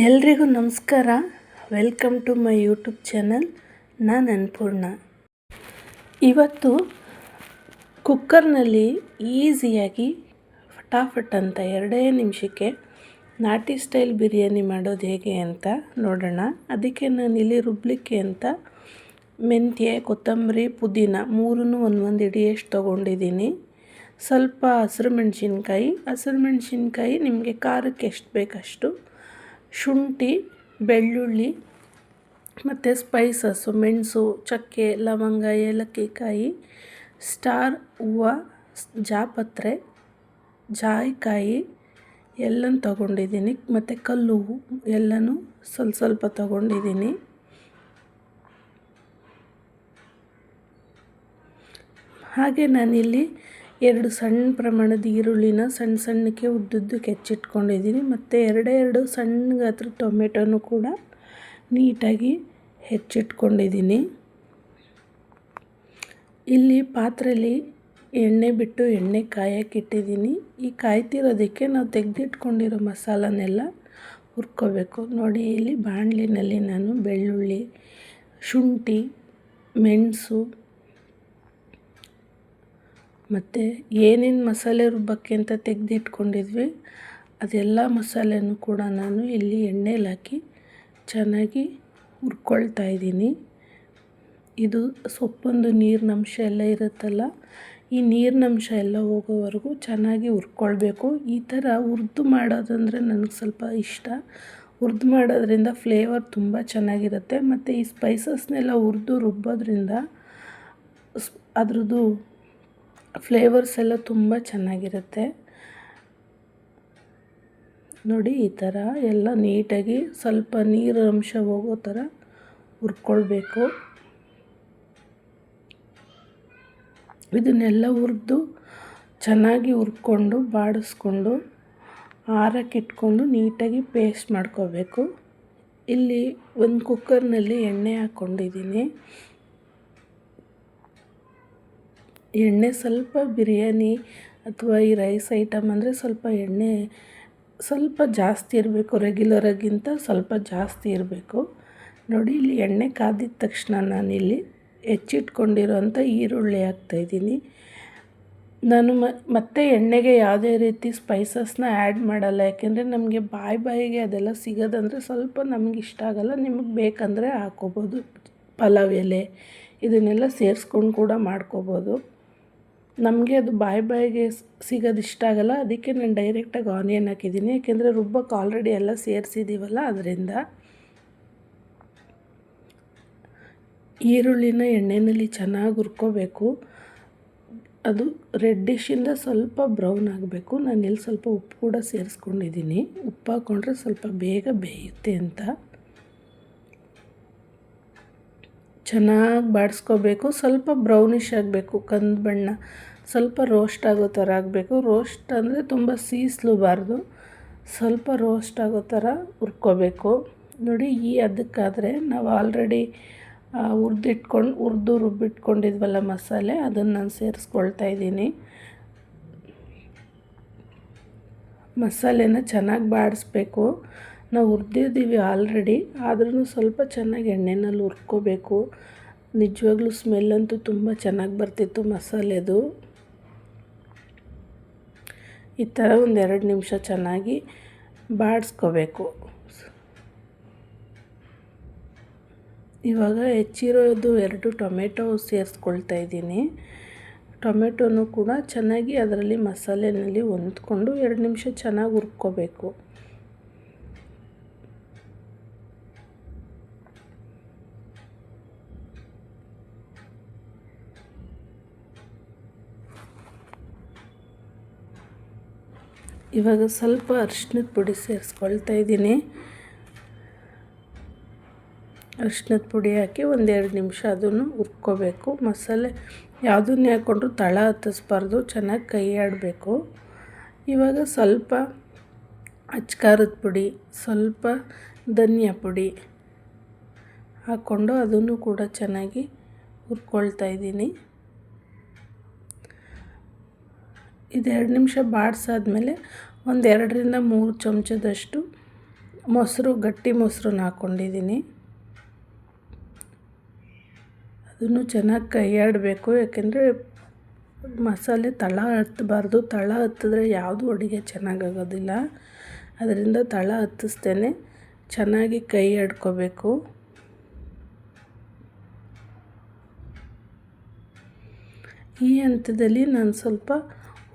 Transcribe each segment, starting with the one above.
ಎಲ್ರಿಗೂ ನಮಸ್ಕಾರ. Welcome to my YouTube channel. ನಾನು ಅನ್ನಪೂರ್ಣ. ಇವತ್ತು ಕುಕ್ಕರ್ನಲ್ಲಿ ಈಸಿಯಾಗಿ ಫಟಾಫಟ್ ಅಂತ 2 ನಿಮಿಷಕ್ಕೆ ನಾಟಿ ಸ್ಟೈಲ್ ಬಿರಿಯಾನಿ ಮಾಡೋದು ಹೇಗೆ ಅಂತ ನೋಡೋಣ. ಅದಕ್ಕೆ ನಾನಿಲ್ಲಿ ರುಬ್ಲಿಕ್ಕೆ ಅಂತ ಮೆಂತ್ಯ, ಕೊತ್ತಂಬರಿ, ಪುದೀನ ಮೂರನ್ನು ಒಂದೊಂದು ಹಿಡಿಯಷ್ಟು ತೊಗೊಂಡಿದ್ದೀನಿ. ಸ್ವಲ್ಪ ಹಸಿರು ಮೆಣಸಿನ್ಕಾಯಿ ನಿಮಗೆ ಖಾರಕ್ಕೆ ಎಷ್ಟು ಬೇಕಷ್ಟು, ಶುಂಠಿ, ಬೆಳ್ಳುಳ್ಳಿ ಮತ್ತು ಸ್ಪೈಸಸ್ಸು ಮೆಣಸು, ಚಕ್ಕೆ, ಲವಂಗ, ಏಲಕ್ಕಿಕಾಯಿ, ಸ್ಟಾರ್ ಹೂವು, ಜಾಪತ್ರೆ, ಜಾಯಿಕಾಯಿ ಎಲ್ಲನೂ ತೊಗೊಂಡಿದ್ದೀನಿ. ಮತ್ತು ಕಲ್ಲು ಎಲ್ಲನೂ ಸ್ವಲ್ಪ ತೊಗೊಂಡಿದ್ದೀನಿ. ಹಾಗೆ ನಾನಿಲ್ಲಿ 2 ಸಣ್ಣ ಪ್ರಮಾಣದ ಈರುಳ್ಳಿನ ಸಣ್ಣಕ್ಕೆ ಉದ್ದುದ್ದಕ್ಕೆ ಹೆಚ್ಚಿಟ್ಕೊಂಡಿದ್ದೀನಿ. ಮತ್ತು 2 ಸಣ್ಣ ಗಾತ್ರದ ಟೊಮೆಟೊನೂ ಕೂಡ ನೀಟಾಗಿ ಹೆಚ್ಚಿಟ್ಕೊಂಡಿದ್ದೀನಿ. ಇಲ್ಲಿ ಪಾತ್ರೆಯಲ್ಲಿ ಎಣ್ಣೆ ಕಾಯಕ್ಕಿಟ್ಟಿದ್ದೀನಿ. ಈ ಕಾಯ್ತಿರೋದಕ್ಕೆ ನಾವು ತೆಗೆದಿಟ್ಕೊಂಡಿರೋ ಮಸಾಲನೆಲ್ಲ ಹುರ್ಕೋಬೇಕು. ನೋಡಿ, ಇಲ್ಲಿ ಬಾಣಲಿನಲ್ಲಿ ನಾನು ಬೆಳ್ಳುಳ್ಳಿ, ಶುಂಠಿ, ಮೆಣಸು ಮತ್ತು ಏನೇನು ಮಸಾಲೆ ರುಬ್ಬಕ್ಕೆ ಅಂತ ತೆಗೆದಿಟ್ಕೊಂಡಿದ್ವಿ ಅದೆಲ್ಲ ಮಸಾಲೆನೂ ಕೂಡ ನಾನು ಇಲ್ಲಿ ಎಣ್ಣೆಲಿ ಹಾಕಿ ಚೆನ್ನಾಗಿ ಹುರ್ಕೊಳ್ತಾ ಇದ್ದೀನಿ. ಇದು ಸೊಪ್ಪೊಂದು ನೀರಿನಂಶ ಎಲ್ಲ ಇರುತ್ತಲ್ಲ, ಈ ನೀರಿನಂಶ ಎಲ್ಲ ಹೋಗೋವರೆಗೂ ಚೆನ್ನಾಗಿ ಹುರ್ಕೊಳ್ಬೇಕು. ಈ ಥರ ಹುರಿದು ಮಾಡೋದಂದರೆ ನನಗೆ ಸ್ವಲ್ಪ ಇಷ್ಟ. ಹುರಿದು ಮಾಡೋದ್ರಿಂದ ಫ್ಲೇವರ್ ತುಂಬ ಚೆನ್ನಾಗಿರುತ್ತೆ. ಮತ್ತು ಈ ಸ್ಪೈಸಸ್ನೆಲ್ಲ ಹುರಿದು ರುಬ್ಬೋದ್ರಿಂದ ಅದ್ರದ್ದು ಫ್ಲೇವರ್ಸ್ ಎಲ್ಲ ತುಂಬ ಚೆನ್ನಾಗಿರುತ್ತೆ. ನೋಡಿ, ಈ ಥರ ಎಲ್ಲ ನೀಟಾಗಿ ಸ್ವಲ್ಪ ನೀರು ಅಂಶ ಹೋಗೋ ಥರ ಹುರ್ಕೊಳ್ಬೇಕು. ಇದನ್ನೆಲ್ಲ ಹುರಿದು ಚೆನ್ನಾಗಿ ಹುರ್ಕೊಂಡು ಬಾಡಿಸ್ಕೊಂಡು ಆರಕ್ಕಿಟ್ಕೊಂಡು ನೀಟಾಗಿ ಪೇಸ್ಟ್ ಮಾಡ್ಕೋಬೇಕು. ಇಲ್ಲಿ ಒಂದು ಕುಕ್ಕರ್ನಲ್ಲಿ ಎಣ್ಣೆ ಹಾಕ್ಕೊಂಡಿದ್ದೀನಿ. ಎಣ್ಣೆ ಸ್ವಲ್ಪ ಬಿರಿಯಾನಿ ಅಥವಾ ಈ ರೈಸ್ ಐಟಮ್ ಅಂದರೆ ಸ್ವಲ್ಪ ಎಣ್ಣೆ ಸ್ವಲ್ಪ ಜಾಸ್ತಿ ಇರಬೇಕು, ರೆಗ್ಯುಲರಾಗಿಂತ ಸ್ವಲ್ಪ ಜಾಸ್ತಿ ಇರಬೇಕು. ನೋಡಿ, ಇಲ್ಲಿ ಎಣ್ಣೆ ಕಾದಿದ ತಕ್ಷಣ ನಾನಿಲ್ಲಿ ಹೆಚ್ಚಿಟ್ಕೊಂಡಿರೋಂಥ ಈರುಳ್ಳಿ ಹಾಕ್ತಾಯಿದ್ದೀನಿ. ನಾನು ಮತ್ತೆ ಎಣ್ಣೆಗೆ ಯಾವುದೇ ರೀತಿ ಸ್ಪೈಸಸ್ನ ಆ್ಯಡ್ ಮಾಡಲ್ಲ. ಯಾಕೆಂದರೆ ನಮಗೆ ಬಾಯಿಗೆ ಅದೆಲ್ಲ ಸಿಗೋದಂದರೆ ಸ್ವಲ್ಪ ನಮ್ಗೆ ಇಷ್ಟ ಆಗಲ್ಲ. ನಿಮಗೆ ಬೇಕಂದರೆ ಹಾಕ್ಕೋಬೋದು. ಪಲಾವ್ ಎಲೆ ಇದನ್ನೆಲ್ಲ ಸೇರಿಸ್ಕೊಂಡು ಕೂಡ ಮಾಡ್ಕೋಬೋದು. ನಮಗೆ ಅದು ಬಾಯಿಗೆ ಸಿಗೋದು ಇಷ್ಟ ಆಗಲ್ಲ. ಅದಕ್ಕೆ ನಾನು ಡೈರೆಕ್ಟಾಗಿ ಆನಿಯನ್ ಹಾಕಿದ್ದೀನಿ. ಯಾಕೆಂದರೆ ರುಬ್ಬಕ್ಕೆ ಆಲ್ರೆಡಿ ಎಲ್ಲ ಸೇರಿಸಿದ್ದೀವಲ್ಲ, ಅದರಿಂದ. ಈರುಳ್ಳಿನ ಎಣ್ಣೆಯಲ್ಲಿ ಚೆನ್ನಾಗಿ ಹುರ್ಕೋಬೇಕು. ಅದು ರೆಡ್ಡಿಶಿಂದ ಸ್ವಲ್ಪ ಬ್ರೌನ್ ಆಗಬೇಕು. ನಾನಿಲ್ಲಿ ಸ್ವಲ್ಪ ಉಪ್ಪು ಕೂಡ ಸೇರಿಸ್ಕೊಂಡಿದ್ದೀನಿ. ಉಪ್ಪು ಹಾಕ್ಕೊಂಡ್ರೆ ಸ್ವಲ್ಪ ಬೇಗ ಬೇಯುತ್ತೆ ಅಂತ. ಚೆನ್ನಾಗಿ ಬಾಡಿಸ್ಕೋಬೇಕು. ಸ್ವಲ್ಪ ಬ್ರೌನಿಷ್ ಆಗಬೇಕು, ಕಂದು ಬಣ್ಣ, ಸ್ವಲ್ಪ ರೋಸ್ಟ್ ಆಗೋ ಥರ ಆಗಬೇಕು. ರೋಸ್ಟ್ ಅಂದರೆ ತುಂಬ ಸೀಸ್ಲೂಬಾರ್ದು, ಸ್ವಲ್ಪ ರೋಸ್ಟ್ ಆಗೋ ಥರ ಹುರ್ಕೋಬೇಕು. ನೋಡಿ, ಈ ಅದಕ್ಕಾದರೆ ನಾವು ಆಲ್ರೆಡಿ ಹುರಿದು ರುಬ್ಬಿಟ್ಕೊಂಡಿದ್ವಲ್ಲ ಮಸಾಲೆ, ಅದನ್ನು ನಾನು ಸೇರಿಸ್ಕೊಳ್ತಾ ಇದ್ದೀನಿ. ಮಸಾಲೆನ ಚೆನ್ನಾಗಿ ಬಾಡಿಸ್ಬೇಕು. ನಾವು ಹುರಿದಿದ್ದೀವಿ ಆಲ್ರೆಡಿ, ಆದ್ರೂ ಸ್ವಲ್ಪ ಚೆನ್ನಾಗಿ ಎಣ್ಣೆನಲ್ಲಿ ಹುರ್ಕೋಬೇಕು. ನಿಜವಾಗ್ಲೂ ಸ್ಮೆಲ್ಲಂತೂ ತುಂಬ ಚೆನ್ನಾಗಿ ಬರ್ತಿತ್ತು ಮಸಾಲೆದು. ಈ ಥರ ಒಂದು 2 ನಿಮಿಷ ಚೆನ್ನಾಗಿ ಬಾಡಿಸ್ಕೋಬೇಕು. ಇವಾಗ ಹೆಚ್ಚಿರೋದು 2 ಟೊಮೆಟೊ ಸೇರಿಸ್ಕೊಳ್ತಾ ಇದ್ದೀನಿ. ಟೊಮೆಟೊನೂ ಕೂಡ ಚೆನ್ನಾಗಿ ಅದರಲ್ಲಿ ಮಸಾಲೆಯಲ್ಲಿ ಹೊಂದ್ಕೊಂಡು 2 ನಿಮಿಷ ಚೆನ್ನಾಗಿ ಹುರ್ಕೋಬೇಕು. ಇವಾಗ ಸ್ವಲ್ಪ ಅರಿಶಿನದ ಪುಡಿ ಸೇರಿಸ್ಕೊಳ್ತಾ ಇದ್ದೀನಿ. ಅರಿಶಿನದ ಪುಡಿ ಹಾಕಿ 1-2 ನಿಮಿಷ ಅದನ್ನು ಹುರ್ಕೋಬೇಕು. ಮಸಾಲೆ ಯಾವುದನ್ನೇ ಹಾಕ್ಕೊಂಡ್ರೂ ತಳ ಹತ್ತಿಸ್ಬಾರ್ದು, ಚೆನ್ನಾಗಿ ಕೈ ಆಡಬೇಕು. ಇವಾಗ ಸ್ವಲ್ಪ ಅಚ್ಕಾರದ ಪುಡಿ, ಸ್ವಲ್ಪ ಧನಿಯಾ ಪುಡಿ ಹಾಕ್ಕೊಂಡು ಅದನ್ನು ಕೂಡ ಚೆನ್ನಾಗಿ ಹುರ್ಕೊಳ್ತಾ ಇದ್ದೀನಿ. ಇದು 2 ನಿಮಿಷ ಬಾಡಿಸಾದ್ಮೇಲೆ 1-2 3 ಚಮಚದಷ್ಟು ಗಟ್ಟಿ ಮೊಸರನ್ನ ಹಾಕ್ಕೊಂಡಿದ್ದೀನಿ. ಅದನ್ನು ಚೆನ್ನಾಗಿ ಕೈ ಆಡಬೇಕು, ಯಾಕೆಂದರೆ ಮಸಾಲೆ ತಳ ಹತ್ತಬಾರ್ದು. ತಳ ಹತ್ತಿದ್ರೆ ಯಾವುದು ಅಡುಗೆ ಚೆನ್ನಾಗಾಗೋದಿಲ್ಲ. ಅದರಿಂದ ತಳ ಹತ್ತಿಸ್ತೇನೆ ಚೆನ್ನಾಗಿ ಕೈ ಆಡ್ಕೋಬೇಕು. ಈ ಹಂತದಲ್ಲಿ ನಾನು ಸ್ವಲ್ಪ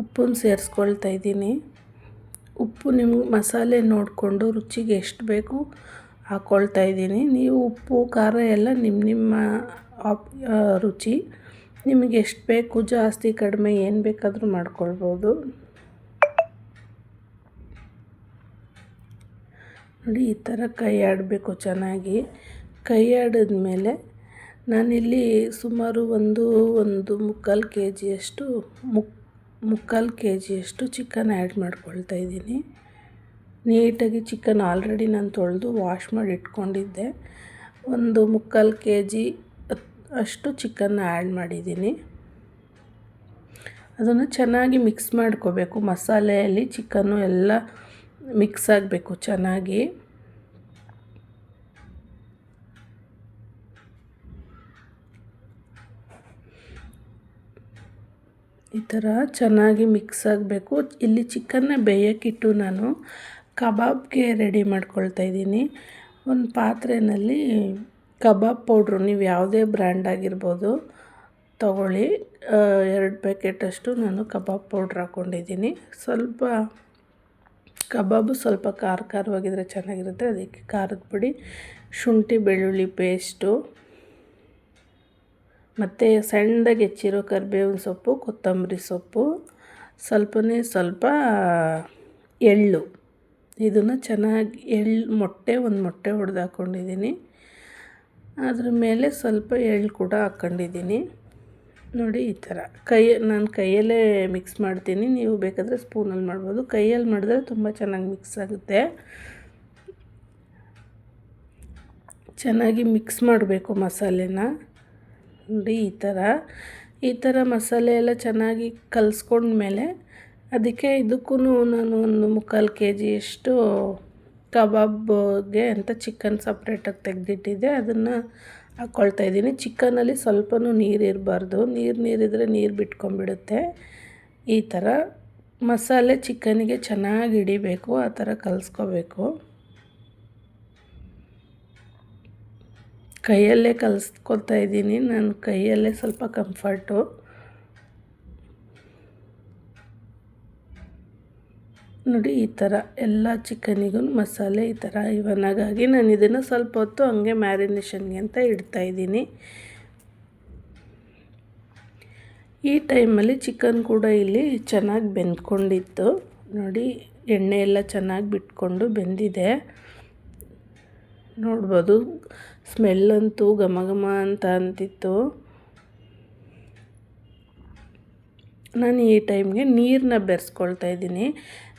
ಉಪ್ಪನ್ನು ಸೇರಿಸ್ಕೊಳ್ತಾ ಇದ್ದೀನಿ. ಉಪ್ಪು ನಿಮ್ಗೆ ಮಸಾಲೆ ನೋಡಿಕೊಂಡು ರುಚಿಗೆ ಎಷ್ಟು ಬೇಕು ಹಾಕ್ಕೊಳ್ತಾ ಇದ್ದೀನಿ. ನೀವು ಉಪ್ಪು ಖಾರ ಎಲ್ಲ ನಿಮ್ಮ ರುಚಿ, ನಿಮಗೆ ಎಷ್ಟು ಬೇಕು ಜಾಸ್ತಿ ಕಡಿಮೆ ಏನು ಬೇಕಾದರೂ ಮಾಡ್ಕೊಳ್ಬೋದು. ನೋಡಿ ಈ ಥರ ಕೈ ಆಡಬೇಕು ಚೆನ್ನಾಗಿ. ಕೈ ಆಡಿದ್ಮೇಲೆ ನಾನಿಲ್ಲಿ ಸುಮಾರು ಒಂದು ಮುಕ್ಕಾಲು ಕೆ ಜಿಯಷ್ಟು ಚಿಕನ್ ಆ್ಯಡ್ ಮಾಡ್ಕೊಳ್ತಾ ಇದ್ದೀನಿ. ನೀಟಾಗಿ ಚಿಕನ್ ಆಲ್ರೆಡಿ ನಾನು ತೊಳೆದು ವಾಶ್ ಮಾಡಿ ಇಟ್ಕೊಂಡಿದ್ದೆ. ಒಂದು ಮುಕ್ಕಾಲು ಕೆ ಜಿ ಅಷ್ಟು ಚಿಕನ್ನ ಆ್ಯಡ್ ಮಾಡಿದ್ದೀನಿ. ಅದನ್ನು ಚೆನ್ನಾಗಿ ಮಿಕ್ಸ್ ಮಾಡ್ಕೋಬೇಕು. ಮಸಾಲೆಯಲ್ಲಿ ಚಿಕನ್ನು ಎಲ್ಲ ಮಿಕ್ಸ್ ಆಗಬೇಕು ಚೆನ್ನಾಗಿ. ಈ ಥರ ಚೆನ್ನಾಗಿ ಮಿಕ್ಸ್ ಆಗಬೇಕು. ಇಲ್ಲಿ ಚಿಕನ್ನ ಬೇಯಕ್ಕಿಟ್ಟು ನಾನು ಕಬಾಬ್ಗೆ ರೆಡಿ ಮಾಡ್ಕೊಳ್ತಾ ಇದ್ದೀನಿ. ಒಂದು ಪಾತ್ರೆಯಲ್ಲಿ ಕಬಾಬ್ ಪೌಡ್ರು ನೀವು ಯಾವುದೇ ಬ್ರ್ಯಾಂಡ್ ಆಗಿರ್ಬೋದು ತಗೊಳ್ಳಿ. 2 ಪ್ಯಾಕೆಟಷ್ಟು ನಾನು ಕಬಾಬ್ ಪೌಡ್ರ್ ಹಾಕ್ಕೊಂಡಿದ್ದೀನಿ. ಸ್ವಲ್ಪ ಕಬಾಬು ಸ್ವಲ್ಪ ಖಾರವಾಗಿದ್ದರೆ ಚೆನ್ನಾಗಿರುತ್ತೆ. ಅದಕ್ಕೆ ಖಾರದ ಪುಡಿ, ಶುಂಠಿ ಬೆಳ್ಳುಳ್ಳಿ ಪೇಸ್ಟು, ಮತ್ತು ಸಣ್ಣದಾಗಿ ಹೆಚ್ಚಿರೋ ಕರಿಬೇವಿನ ಸೊಪ್ಪು, ಕೊತ್ತಂಬರಿ ಸೊಪ್ಪು, ಸ್ವಲ್ಪ ಎಳ್ಳು. ಇದನ್ನು ಚೆನ್ನಾಗಿ ಒಂದು ಮೊಟ್ಟೆ ಒಡೆದು ಹಾಕ್ಕೊಂಡಿದ್ದೀನಿ. ಅದ್ರ ಮೇಲೆ ಸ್ವಲ್ಪ ಎಳ್ಳು ಕೂಡ ಹಾಕ್ಕೊಂಡಿದ್ದೀನಿ. ನೋಡಿ ಈ ಥರ ನಾನು ಕೈಯಲ್ಲೇ ಮಿಕ್ಸ್ ಮಾಡ್ತೀನಿ. ನೀವು ಬೇಕಾದರೆ ಸ್ಪೂನಲ್ಲಿ ಮಾಡ್ಬೋದು. ಕೈಯಲ್ಲಿ ಮಾಡಿದ್ರೆ ತುಂಬ ಚೆನ್ನಾಗಿ ಮಿಕ್ಸ್ ಆಗುತ್ತೆ. ಚೆನ್ನಾಗಿ ಮಿಕ್ಸ್ ಮಾಡಬೇಕು ಮಸಾಲೆನ. ನೋಡಿ ಈ ಥರ ಮಸಾಲೆ ಎಲ್ಲ ಚೆನ್ನಾಗಿ ಕಲಿಸ್ಕೊಂಡ್ಮೇಲೆ ಅದಕ್ಕೆ ಇದಕ್ಕೂ ನಾನು ಒಂದು ಮುಕ್ಕಾಲು ಕೆ ಜಿಯಷ್ಟು ಕಬಾಬ್ಗೆ ಅಂತ ಚಿಕನ್ ಸಪ್ರೇಟಾಗಿ ತೆಗೆದಿಟ್ಟಿದ್ದೆ, ಅದನ್ನು ಹಾಕ್ಕೊಳ್ತಾ ಇದ್ದೀನಿ. ಚಿಕನಲ್ಲಿ ಸ್ವಲ್ಪನೂ ನೀರಿರಬಾರ್ದು. ನೀರಿದ್ರೆ ನೀರು ಬಿಟ್ಕೊಂಡ್ಬಿಡುತ್ತೆ. ಈ ಥರ ಮಸಾಲೆ ಚಿಕನ್ನಿಗೆ ಚೆನ್ನಾಗಿ ಹಿಡಿಬೇಕು, ಆ ಥರ ಕಲಿಸ್ಕೋಬೇಕು. ಕೈಯಲ್ಲೇ ಕಲಿಸ್ಕೊಳ್ತಾ ಇದ್ದೀನಿ. ನಾನು ಕೈಯಲ್ಲೇ ಸ್ವಲ್ಪ ಕಂಫರ್ಟು. ನೋಡಿ ಈ ಥರ ಎಲ್ಲ ಚಿಕನಿಗೂ ಮಸಾಲೆ ಈ ಥರ ಇವನ್ನಾಗಿ ನಾನು ಇದನ್ನು ಸ್ವಲ್ಪ ಹೊತ್ತು ಹಂಗೆ ಮ್ಯಾರಿನೇಷನ್ಗೆ ಅಂತ ಇಡ್ತಾಯಿದ್ದೀನಿ. ಈ ಟೈಮಲ್ಲಿ ಚಿಕನ್ ಕೂಡ ಇಲ್ಲಿ ಚೆನ್ನಾಗಿ ಬೆಂದ್ಕೊಂಡಿತ್ತು. ನೋಡಿ ಎಣ್ಣೆ ಎಲ್ಲ ಚೆನ್ನಾಗಿ ಬಿಟ್ಕೊಂಡು ಬೆಂದಿದೆ. ನೋಡ್ಬೋದು, ಸ್ಮೆಲ್ಲಂತೂ ಘಮ ಘಮ ಅಂತ ಅಂತಿತ್ತು. ನಾನು ಈ ಟೈಮ್ಗೆ ನೀರನ್ನ ಬೆರೆಸ್ಕೊಳ್ತಾ ಇದ್ದೀನಿ.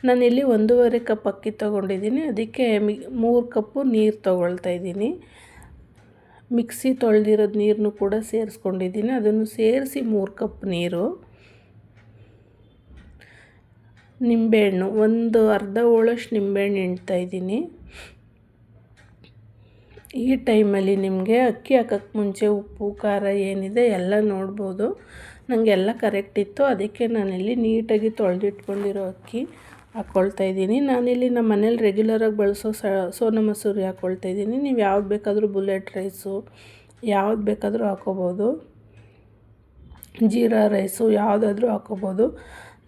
ನಾನಿಲ್ಲಿ 1.5 ಕಪ್ ಅಕ್ಕಿ ತೊಗೊಂಡಿದ್ದೀನಿ. ಅದಕ್ಕೆ 3 ಕಪ್ಪು ನೀರು ತೊಗೊಳ್ತಾ ಇದ್ದೀನಿ. ಮಿಕ್ಸಿ ತೊಳೆದಿರೋದು ನೀರನ್ನು ಕೂಡ ಸೇರಿಸ್ಕೊಂಡಿದ್ದೀನಿ. ಅದನ್ನು ಸೇರಿಸಿ 3 ಕಪ್ ನೀರು. ನಿಂಬೆಹಣ್ಣು ಒಂದು ಅರ್ಧ ಹೋಳಷ್ಟು ನಿಂಬೆಹಣ್ಣು ಹಿಂಡ್ತಾಯಿದ್ದೀನಿ. ಈ ಟೈಮಲ್ಲಿ ನಿಮಗೆ ಅಕ್ಕಿ ಹಾಕೋಕ್ಕೆ ಮುಂಚೆ ಉಪ್ಪು ಖಾರ ಏನಿದೆ ಎಲ್ಲ ನೋಡ್ಬೋದು. ನನಗೆಲ್ಲ ಕರೆಕ್ಟ್ ಇತ್ತು. ಅದಕ್ಕೆ ನಾನಿಲ್ಲಿ ನೀಟಾಗಿ ತೊಳೆದಿಟ್ಕೊಂಡಿರೋ ಅಕ್ಕಿ ಹಾಕ್ಕೊಳ್ತಾ ಇದ್ದೀನಿ. ನಾನಿಲ್ಲಿ ನಮ್ಮ ಮನೇಲಿ ರೆಗ್ಯುಲರಾಗಿ ಬಳಸೋ ಸೋನಾ ಮಸೂರಿ ಹಾಕ್ಕೊಳ್ತಾ ಇದ್ದೀನಿ. ನೀವು ಯಾವ್ದು ಬೇಕಾದರೂ ಬುಲೆಟ್ ರೈಸು ಯಾವ್ದು ಬೇಕಾದರೂ ಹಾಕ್ಕೋಬೋದು. ಜೀರಾ ರೈಸು ಯಾವುದಾದ್ರೂ ಹಾಕ್ಕೋಬೋದು.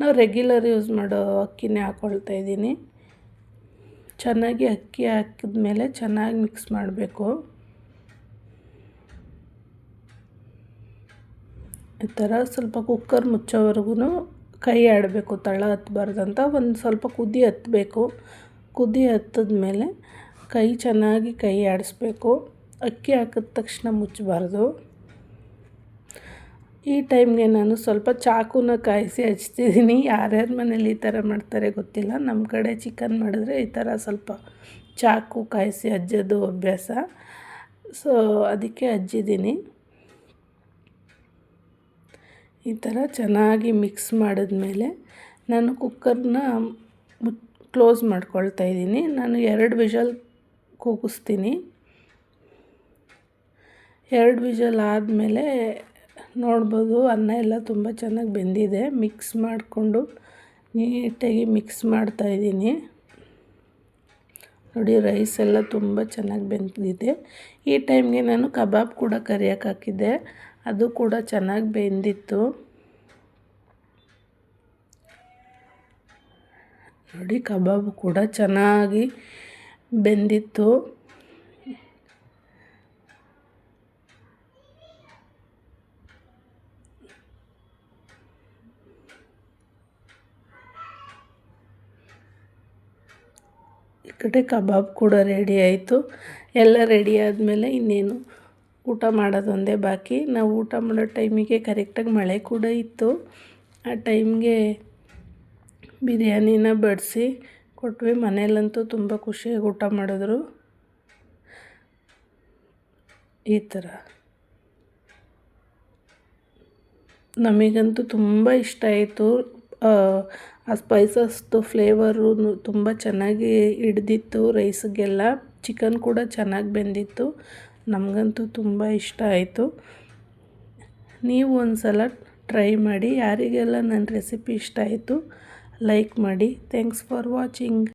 ನಾವು ರೆಗ್ಯುಲರ್ ಯೂಸ್ ಮಾಡೋ ಅಕ್ಕಿನೇ ಹಾಕ್ಕೊಳ್ತಾ ಇದ್ದೀನಿ. ಚೆನ್ನಾಗಿ ಅಕ್ಕಿ ಹಾಕಿದ್ಮೇಲೆ ಚೆನ್ನಾಗಿ ಮಿಕ್ಸ್ ಮಾಡಬೇಕು. ಈ ಥರ ಸ್ವಲ್ಪ ಕುಕ್ಕರ್ ಮುಚ್ಚೋವರೆಗೂ ಕೈ ಆಡಬೇಕು, ತಳ ಹತ್ತಬಾರ್ದಂತ. ಒಂದು ಸ್ವಲ್ಪ ಕುದಿ ಹತ್ತಬೇಕು. ಕುದಿ ಹತ್ತಿದ್ಮೇಲೆ ಚೆನ್ನಾಗಿ ಕೈ ಆಡಿಸ್ಬೇಕು. ಅಕ್ಕಿ ಹಾಕಿದ ತಕ್ಷಣ ಮುಚ್ಚಬಾರ್ದು. ಈ ಟೈಮ್ಗೆ ನಾನು ಸ್ವಲ್ಪ ಚಾಕುನ ಕಾಯಿಸಿ ಹಚ್ತಿದ್ದೀನಿ. ಯಾರ್ಯಾರ ಮನೇಲಿ ಈ ಥರ ಮಾಡ್ತಾರೆ ಗೊತ್ತಿಲ್ಲ. ನಮ್ಮ ಕಡೆ ಚಿಕನ್ ಮಾಡಿದ್ರೆ ಈ ಥರ ಸ್ವಲ್ಪ ಚಾಕು ಕಾಯಿಸಿ ಹಚ್ಚೋದು ಅಭ್ಯಾಸ. ಸೊ ಅದಕ್ಕೆ ಹಚ್ಚಿದ್ದೀನಿ. ಈ ಥರ ಚೆನ್ನಾಗಿ ಮಿಕ್ಸ್ ಮಾಡಿದ್ಮೇಲೆ ನಾನು ಕುಕ್ಕರ್ನ ಕ್ಲೋಸ್ ಮಾಡ್ಕೊಳ್ತಾ ಇದ್ದೀನಿ. ನಾನು 2 ವಿಷಲ್ ಕೂಗಿಸ್ತೀನಿ. 2 ವಿಷಲ್ ಆದಮೇಲೆ ನೋಡ್ಬೋದು ಅನ್ನ ಎಲ್ಲ ತುಂಬ ಚೆನ್ನಾಗಿ ಬೆಂದಿದೆ. ಮಿಕ್ಸ್ ಮಾಡಿಕೊಂಡು ನೀಟಾಗಿ ಮಿಕ್ಸ್ ಮಾಡ್ತಾಯಿದ್ದೀನಿ. ನೋಡಿ ರೈಸ್ ಎಲ್ಲ ತುಂಬ ಚೆನ್ನಾಗಿ ಬೆಂದಿದೆ. ಈ ಟೈಮ್ಗೆ ನಾನು ಕಬಾಬ್ ಕೂಡ ಕರಿಯಕ್ಕೆ ಹಾಕಿದ್ದೆ, ಅದು ಕೂಡ ಚೆನ್ನಾಗಿ ಬೆಂದಿತ್ತು. ನೋಡಿ ಕಬಾಬು ಕೂಡ ಚೆನ್ನಾಗಿ ಬೆಂದಿತ್ತು. ಈ ಕಡೆ ಕಬಾಬ್ ಕೂಡ ರೆಡಿ ಆಯಿತು. ಎಲ್ಲ ರೆಡಿ ಆದಮೇಲೆ ಇನ್ನೇನು ಊಟ ಮಾಡೋದೊಂದೇ ಬಾಕಿ. ನಾವು ಊಟ ಮಾಡೋ ಟೈಮಿಗೆ ಕರೆಕ್ಟಾಗಿ ಮಳೆ ಕೂಡ ಇತ್ತು. ಆ ಟೈಮ್ಗೆ ಬಿರಿಯಾನಿನ ಬಡಿಸಿ ಕೊಟ್ವಿ. ಮನೇಲಂತೂ ತುಂಬ ಖುಷಿಯಾಗಿ ಊಟ ಮಾಡಿದ್ರು. ಈ ಥರ ನಮಗಂತೂ ತುಂಬ ಇಷ್ಟ ಆಯಿತು. ಆ ಸ್ಪೈಸಸ್ದು ಫ್ಲೇವರು ತುಂಬ ಚೆನ್ನಾಗಿ ಹಿಡ್ದಿತ್ತು ರೈಸಿಗೆಲ್ಲ. ಚಿಕನ್ ಕೂಡ ಚೆನ್ನಾಗಿ ಬೆಂದಿತ್ತು. ನಮಗಂತೂ ತುಂಬ ಇಷ್ಟ ಆಯಿತು. ನೀವು ಒಂದು ಸಲ ಟ್ರೈ ಮಾಡಿ. ಯಾರಿಗೆಲ್ಲ ನನ್ನ ರೆಸಿಪಿ ಇಷ್ಟ ಆಯಿತು ಲೈಕ್ ಮಾಡಿ. Thanks for watching.